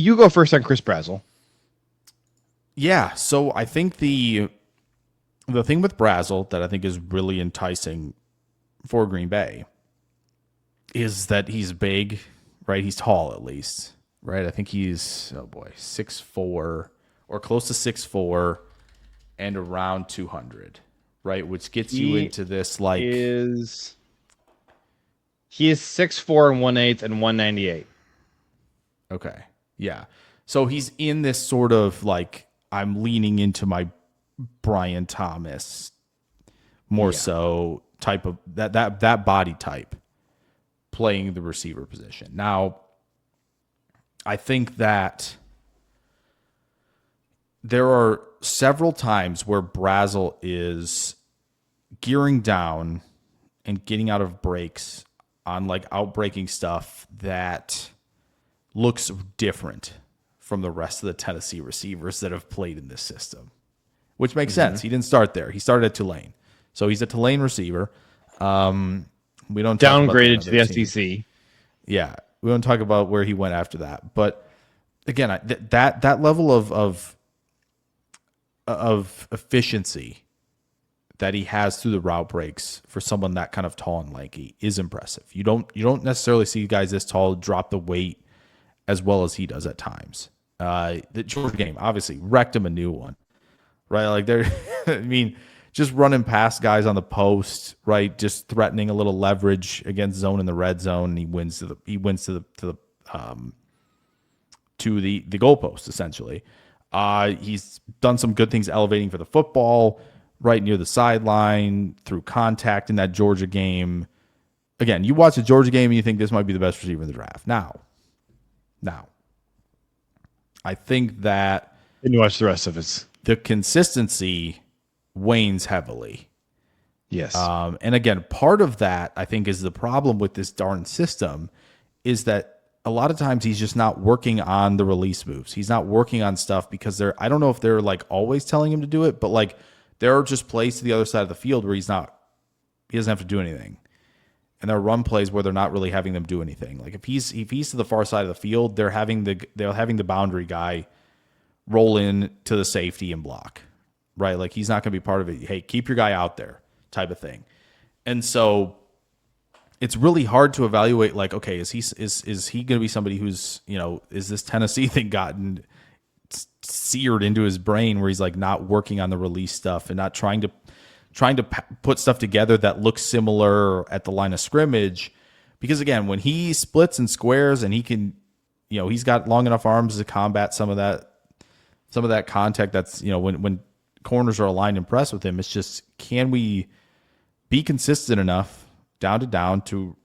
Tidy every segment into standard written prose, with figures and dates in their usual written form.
You go first on Chris Brazzell. Yeah, so I think the thing with Brazzell that I think is really enticing for Green Bay is that he's big, right? He's tall at least, right? I think he's 6'4" or close to 6'4" and around 200, right? Which gets you He into this like is he is 6'4" and 1/8 and 198. okay. Yeah. So he's in this sort of like I'm leaning into my Brian Thomas more so type of that body type playing the receiver position. Now, I think that there are several times where Brazzell is gearing down and getting out of breaks on like outbreaking stuff that looks different from the rest of the Tennessee receivers that have played in this system, which makes sense. He didn't start there. He started at Tulane. So he's a Tulane receiver. We don't talk about Downgraded to the team. SEC. Yeah, we don't talk about where he went after that. But again, that level of efficiency that he has through the route breaks for someone that kind of tall and lanky is impressive. You don't necessarily see guys this tall drop the weight as well as he does at times. The Georgia game obviously wrecked him a new one, right? Like they're, I mean, just running past guys on the post, right? Just threatening a little leverage against zone in the red zone. And he wins to the goalpost essentially. He's done some good things elevating for the football right near the sideline through contact in that Georgia game. Again, you watch the Georgia game and you think this might be the best receiver in the draft. Now, I think that Didn't watch the rest of it. the consistency wanes heavily. Yes. And again, part of that, I think, is the problem with this darn system is that a lot of times he's just not working on the release moves. He's not working on stuff because I don't know if they're like always telling him to do it, but like there are just plays to the other side of the field where he doesn't have to do anything. And there are run plays where they're not really having them do anything. Like if he's to the far side of the field, they're having the boundary guy roll in to the safety and block, right? Like he's not going to be part of it. Hey, keep your guy out there type of thing. And so it's really hard to evaluate like, okay, is he going to be somebody who's, is this Tennessee thing gotten seared into his brain where he's like not working on the release stuff and not trying to put stuff together that looks similar at the line of scrimmage. Because again, when he splits and squares and he can, he's got long enough arms to combat some of that contact. That's, when corners are aligned and pressed with him, it's just, can we be consistent enough down to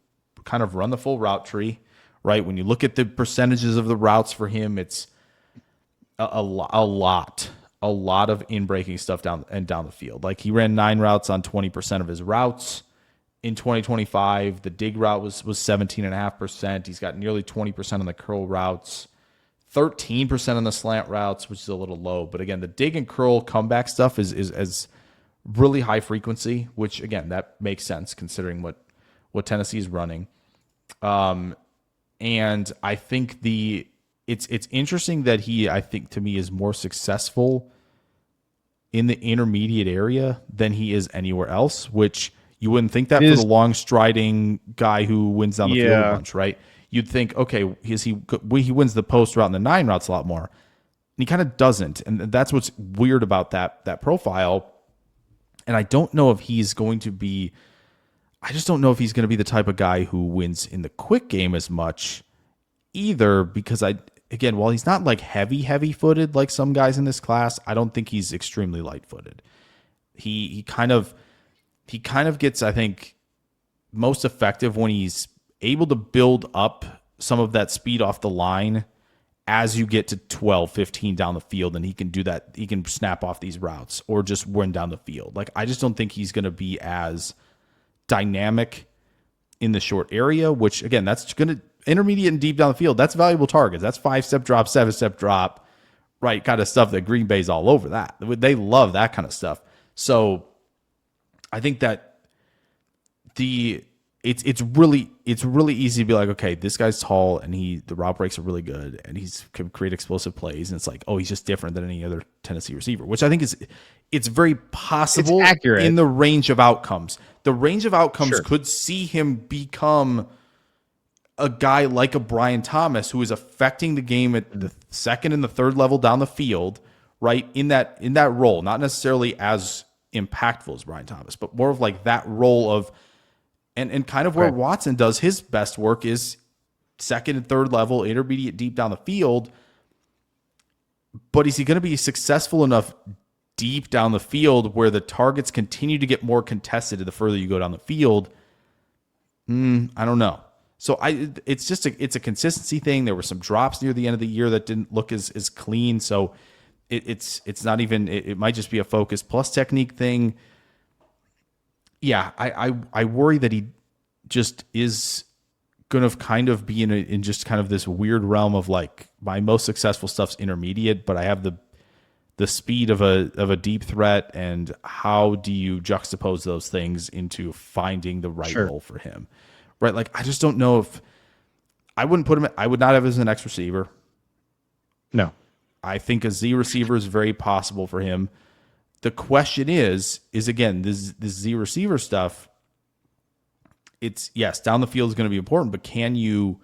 kind of run the full route tree, right? When you look at the percentages of the routes for him, it's a lot of in-breaking stuff down the field. Like he ran 9 routes on 20% of his routes in 2025. The dig route was 17.5%. He's got nearly 20% on the curl routes, 13% on the slant routes, which is a little low. But again, the dig and curl comeback stuff is really high frequency, which again, that makes sense considering what Tennessee is running. And I think it's interesting that he, I think to me, is more successful in the intermediate area than he is anywhere else, which you wouldn't think that for the long striding guy who wins down the field a bunch, right? You'd think, okay, he wins the post route and the 9 routes a lot more. And he kind of doesn't. And that's what's weird about that profile. And I don't know if he's going to be, I just don't know if he's going to be the type of guy who wins in the quick game as much either, because again, while he's not like heavy footed like some guys in this class, I don't think he's extremely light footed. He kind of gets, I think, most effective when he's able to build up some of that speed off the line as you get to 12, 15 down the field, and he can do that. He can snap off these routes or just run down the field. Like, I just don't think he's going to be as dynamic in the short area, which again, that's going to intermediate and deep down the field. That's valuable targets. That's 5-step drop, 7-step drop, right? Kind of stuff that Green Bay's all over that. They love that kind of stuff. So I think that it's really easy to be like, okay, this guy's tall and the route breaks are really good and he's can create explosive plays, and it's like, oh, he's just different than any other Tennessee receiver, which I think it's very It's possible accurate. in the range of outcomes. The range of outcomes Sure. could see him become a guy like a Brian Thomas who is affecting the game at the second and the third level down the field, right? In that role, not necessarily as impactful as Brian Thomas, but more of like that role of and kind of where Okay. Watson does his best work is second and third level, intermediate deep down the field. But is he going to be successful enough deep down the field where the targets continue to get more contested the further you go down the field? I don't know. So it's a consistency thing. There were some drops near the end of the year that didn't look as clean. So it's not even, it might just be a focus plus technique thing. Yeah, I worry that he just is going to kind of be in just kind of this weird realm of like my most successful stuff's intermediate, but I have the speed of a deep threat, and how do you juxtapose those things into finding the right Sure. role for him, right? Like I just don't know if I wouldn't put him. I would not have him as an X receiver. No. I think a Z receiver is very possible for him. The question is again, this Z receiver stuff. It's yes, down the field is going to be important, but can you?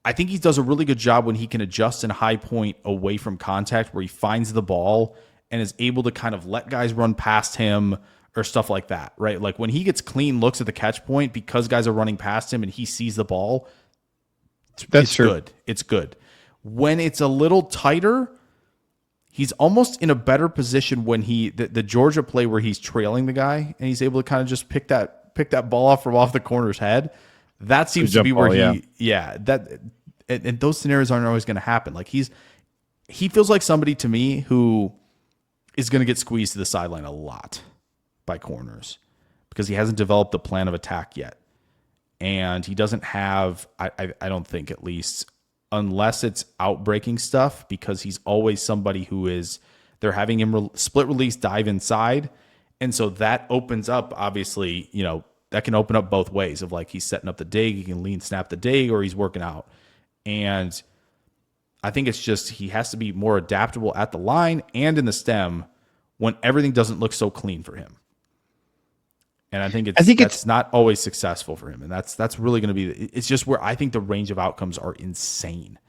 I think he does a really good job when he can adjust in high point away from contact, where he finds the ball and is able to kind of let guys run past him or stuff like that, right? Like when he gets clean looks at the catch point because guys are running past him and he sees the ball, That's it's true. good. It's good. When it's a little tighter, he's almost in a better position when the Georgia play where he's trailing the guy and he's able to kind of just pick that ball off from off the corner's head. That seems to jump be where ball, that and those scenarios aren't always going to happen. Like he feels like somebody to me who is going to get squeezed to the sideline a lot by corners because he hasn't developed the plan of attack yet. And he doesn't have, I don't think at least, unless it's outbreaking stuff, because he's always somebody who is, they're having him split release dive inside. And so that opens up, obviously, that can open up both ways of like he's setting up the dig, he can lean snap the dig, or he's working out. And I think it's just he has to be more adaptable at the line and in the stem when everything doesn't look so clean for him. And I think that's not always successful for him. And that's really going to be, it's just where I think the range of outcomes are insane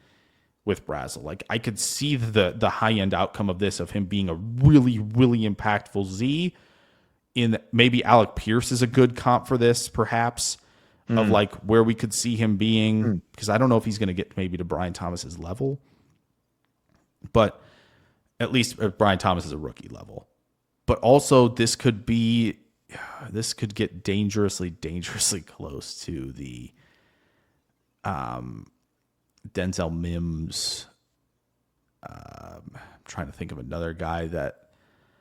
with Brazzell. Like I could see the high end outcome of this, of him being a really, really impactful Z. In maybe Alec Pierce is a good comp for this, perhaps, of like where we could see him being, because I don't know if he's going to get maybe to Brian Thomas's level, but at least Brian Thomas is a rookie level. But also this could get dangerously close to the Denzel Mims. I'm trying to think of another guy that.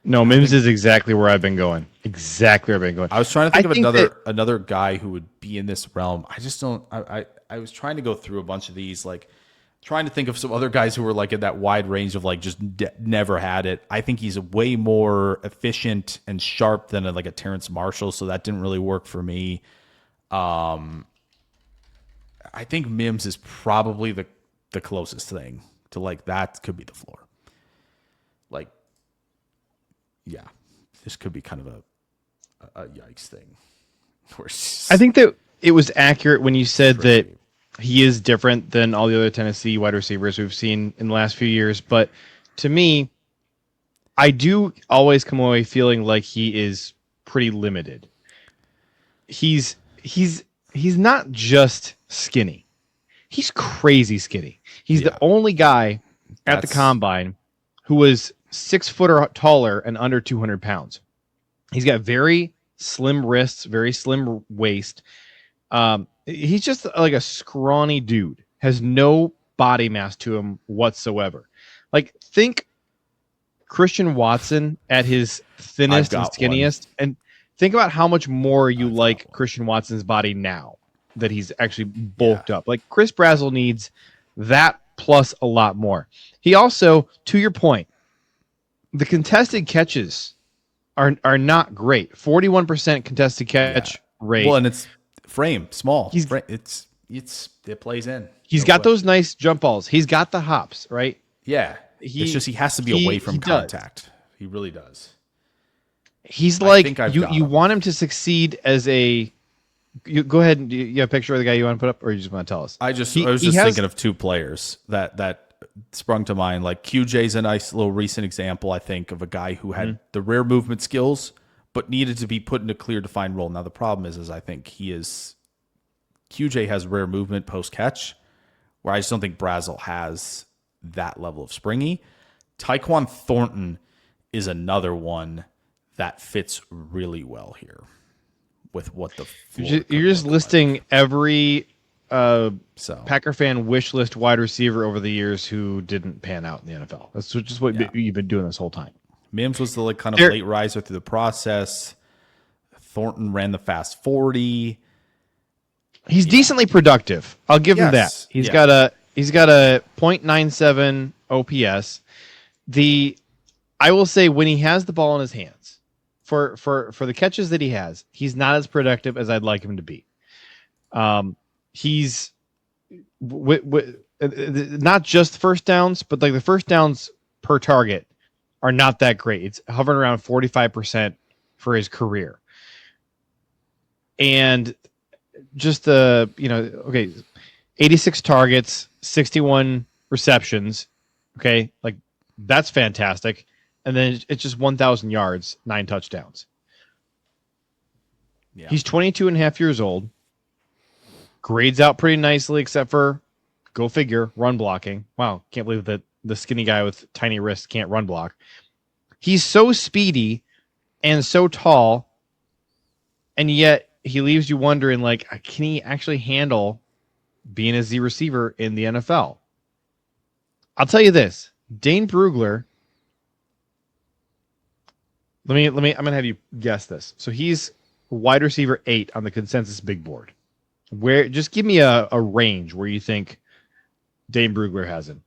No, Mims is exactly where I've been going. Exactly where I've been going. I was trying to think of that- another guy who would be in this realm. I just don't. I was trying to go through a bunch of these, like trying to think of some other guys who were like in that wide range of like just never had it. I think he's way more efficient and sharp than like a Terrence Marshall, so that didn't really work for me. I think Mims is probably the closest thing to like that could be the floor. Like, yeah, this could be kind of a yikes thing. I think that it was accurate when you said that he is different than all the other Tennessee wide receivers we've seen in the last few years. But to me, I do always come away feeling like he is pretty limited. He's not just skinny. He's crazy skinny. He's the only guy at the combine who was 6 foot or taller and under 200 pounds. He's got very slim wrists, very slim waist. He's just like a scrawny dude, has no body mass to him whatsoever. Like, think Christian Watson at his thinnest and skinniest, and think about how much more you like Christian Watson's body now that he's actually bulked up. Like, Chris Brazzell needs that plus a lot more. He also, to your point, the contested catches are not great. 41% contested catch rate. Well, and it's frame, small. He's It plays in. he's No got question. those nice jump balls. He's got the hops, right? Yeah. It's just he has to be away from he does. contact. He really does. He's I like think I've you. got You him. want him to succeed as a. You go ahead and you have a picture of the guy you want to put up, or you just want to tell us? I was He just has- thinking of two players that sprung to mind. Like QJ's a nice little recent example, I think, of a guy who had the rare movement skills, but needed to be put in a clear defined role. Now the problem is I think QJ has rare movement post catch, where I just don't think Brazzell has that level of springy. Tyquan Thornton is another one that fits really well here with what the floor You're could just look listing like. every So Packer fan wish list wide receiver over the years who didn't pan out in the NFL. That's just what you've been doing this whole time. Mims was the like kind of There- late riser through the process. Thornton ran the fast 40. He's decently productive. I'll give him that. Yes. He's got a .97 OPS. I will say when he has the ball in his hands, for the catches that he has, he's not as productive as I'd like him to be. He's not just first downs, but like the first downs per target are not that great. It's hovering around 45% for his career. And just 86 targets, 61 receptions. Okay. Like that's fantastic. And then it's just 1,000 yards, 9 touchdowns. Yeah. He's 22 and a half years old. Grades out pretty nicely, except for, go figure, run blocking. Wow, can't believe that the skinny guy with tiny wrists can't run block. He's so speedy and so tall, and yet he leaves you wondering, like, can he actually handle being a Z receiver in the NFL? I'll tell you this, Dane Brugler. I'm gonna have you guess this. So he's wide receiver 8 on the consensus big board. Where just give me a range where you think Dane Brugler has him.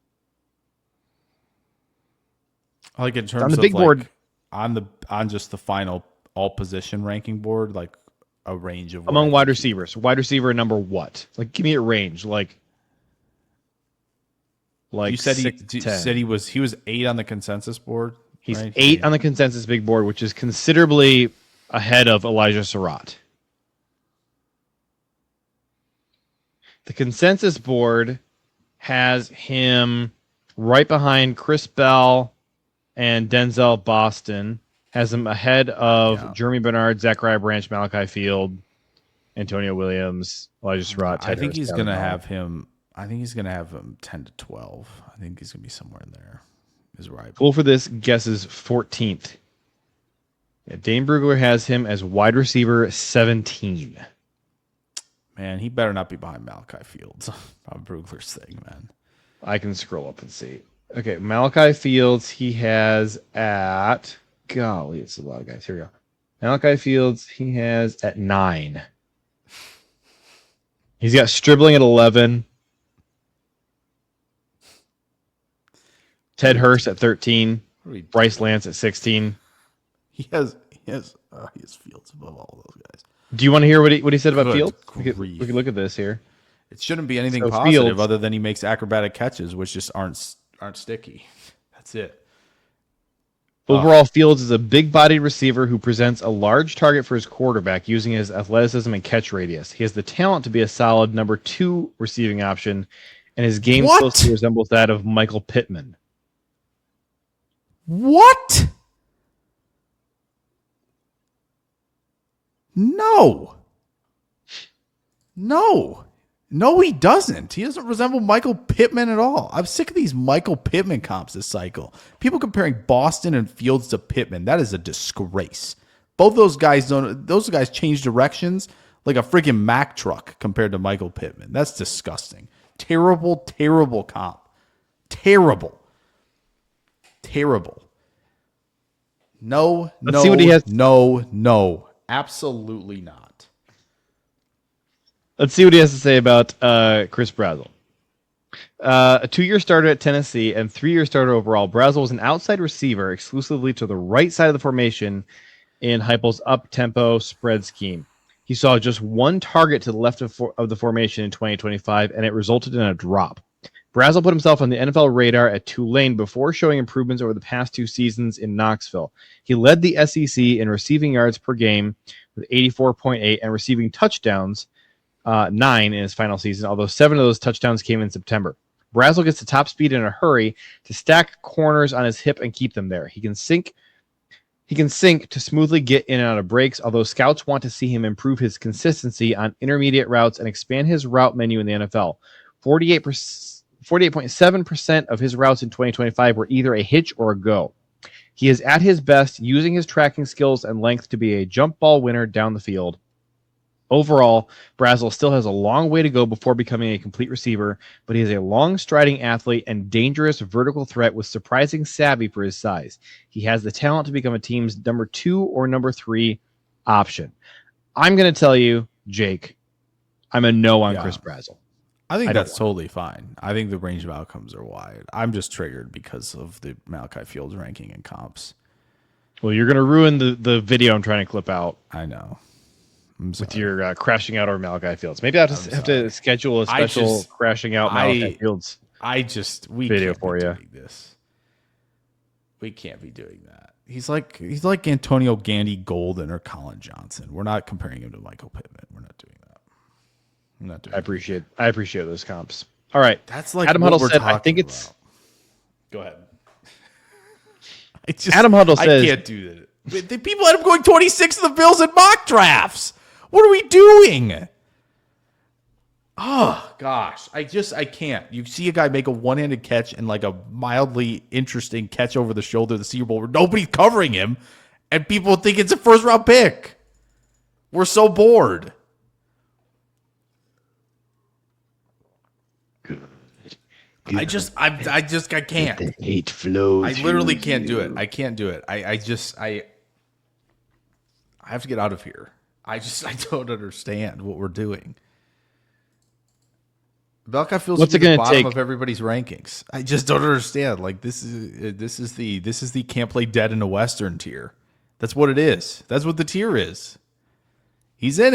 Like in terms On the of big like, board. on just the final all position ranking board, like a range of Among where I wide think receivers. Wide receiver number what? Like give me a range. Like you said 6, you 10. said he was 8 on the consensus board. He's right? 8 on the consensus big board, which is considerably ahead of Elijah Surratt. The consensus board has him right behind Chris Bell and Denzel Boston. Has him ahead of Jeremy Bernard, Zachariah Branch, Malachi Field, Antonio Williams, Elijah Surratt. I think he's gonna have him. I think he's gonna have him 10 to 12. I think he's gonna be somewhere in there. Is right. Pool for this guess is 14th. Yeah, Dane Brugler has him as wide receiver 17. Man, he better not be behind Malachi Fields on Brugler's thing, man. I can scroll up and see. Okay, Malachi Fields, he has at... Golly, it's a lot of guys. Here we go. Malachi Fields, he has at 9. He's got Stribling at 11. Ted Hurst at 13. Bryce Lance at 16. He has Fields above all those guys. Do you want to hear what he said about Good Fields? grief. We could look at this here. It shouldn't be anything So positive Fields- other than he makes acrobatic catches, which just aren't sticky. That's it. Overall, Fields is a big-bodied receiver who presents a large target for his quarterback using his athleticism and catch radius. He has the talent to be a solid number 2 receiving option, and his game What? closely resembles that of Michael Pittman. What? No. No, he doesn't. He doesn't resemble Michael Pittman at all. I'm sick of these Michael Pittman comps this cycle. People comparing Boston and Fields to Pittman. That is a disgrace. Both those guys change directions like a freaking Mack truck compared to Michael Pittman. That's disgusting. Terrible, terrible comp. Terrible. No, Let's see what he has. No. Absolutely not. Let's see what he has to say about Chris Brazzell. A 2-year starter at Tennessee and 3-year starter overall, Brazzell was an outside receiver exclusively to the right side of the formation in Heupel's up-tempo spread scheme. He saw just one target to the left of the formation in 2025, and it resulted in a drop. Brazzell put himself on the NFL radar at Tulane before showing improvements over the past 2 seasons in Knoxville. He led the SEC in receiving yards per game with 84.8 and receiving touchdowns, 9 in his final season, although 7 of those touchdowns came in September. Brazzell gets to top speed in a hurry to stack corners on his hip and keep them there. He can sink to smoothly get in and out of breaks, although scouts want to see him improve his consistency on intermediate routes and expand his route menu in the NFL. 48.7% of his routes in 2025 were either a hitch or a go. He is at his best using his tracking skills and length to be a jump ball winner down the field. Overall, Brazzell still has a long way to go before becoming a complete receiver, but he is a long-striding athlete and dangerous vertical threat with surprising savvy for his size. He has the talent to become a team's number 2 or number 3 option. I'm going to tell you, Jake, I'm a no on Chris Brazzell. I think that's totally fine. I think the range of outcomes are wide. I'm just triggered because of the Malachi Fields ranking and comps. Well, you're going to ruin the video I'm trying to clip out. I know. With your crashing out over Malachi Fields. Maybe I'll just have to schedule a special crashing out Malachi Fields video for you. We can't be doing that. He's like Antonio Gandy Golden or Colin Johnson. We're not comparing him to Michael Pittman. We're not doing that. I'm not doing I appreciate those comps. All right. That's like Adam what Huddle we're said, talking I think about. it's Go ahead. Adam Huddle says I can't do that. The people had him going 26 of the Bills in mock drafts. What are we doing? Oh gosh, I can't. You see a guy make a one-handed catch and like a mildly interesting catch over the shoulder of the Senior Bowl where nobody's covering him, and people think it's a first-round pick. We're so bored. I can't. The hate flows. I literally can't do it. I can't do it. I have to get out of here. I don't understand what we're doing. Malachi Fields What's at it the going to bottom take of everybody's rankings. I just don't understand. Like this is the can't play dead in a Western tier. That's what it is. That's what the tier is. He's in it.